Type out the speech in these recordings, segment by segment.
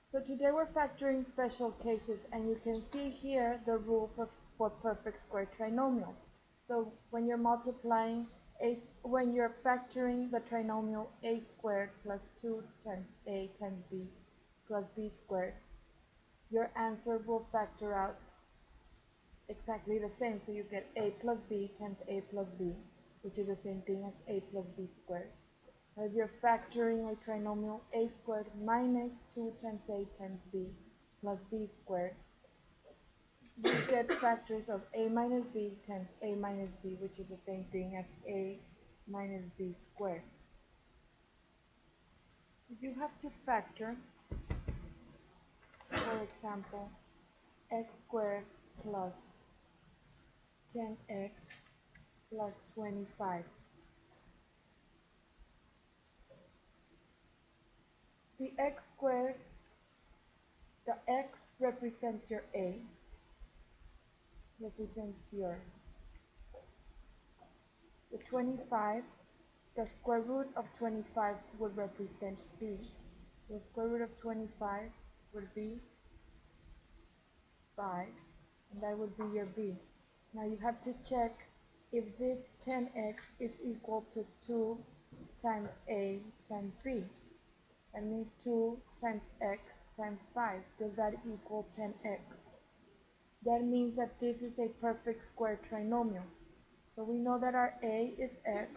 So today we're factoring special cases, and you can see here the rule for perfect square trinomial. So when you're when you're factoring the trinomial a squared plus 2 times a times b plus b squared, your answer will factor out exactly the same. So you get a plus b times a plus b, which is the same thing as a plus b squared. Now if you're factoring a trinomial a squared minus 2 times a times b plus b squared, you get factors of a minus b times a minus b, which is the same thing as a minus b squared. If you have to factor, for example, x squared plus 10x plus 25. The x squared, the x represents your a, represents your the 25, the square root of 25 would represent b. The square root of 25 would be 5, and that would be your b. Now you have to check if this 10x is equal to 2 times a times b. That means 2 times x times 5. Does that equal 10x? That means that this is a perfect square trinomial. So we know that our a is x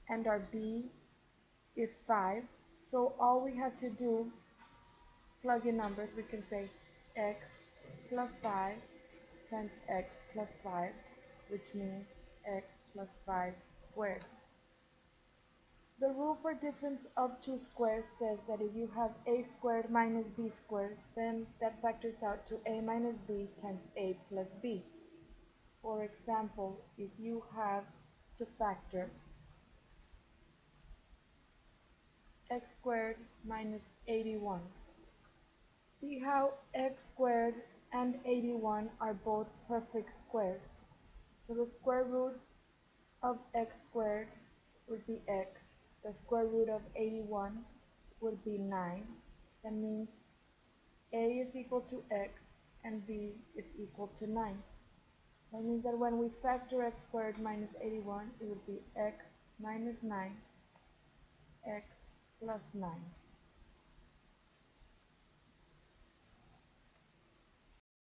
and our b is 5. So all we have to do, plug in numbers, we can say x plus 5 times x plus 5, which means x plus 5 squared. The rule for difference of two squares says that if you have a squared minus b squared, then that factors out to a minus b times a plus b. For example, if you have to factor x squared minus 81, see how x squared and 81 are both perfect squares. So the square root of x squared would be x. The square root of 81 would be 9. That means a is equal to x and b is equal to 9. That means that when we factor x squared minus 81, it would be x minus 9, x plus 9.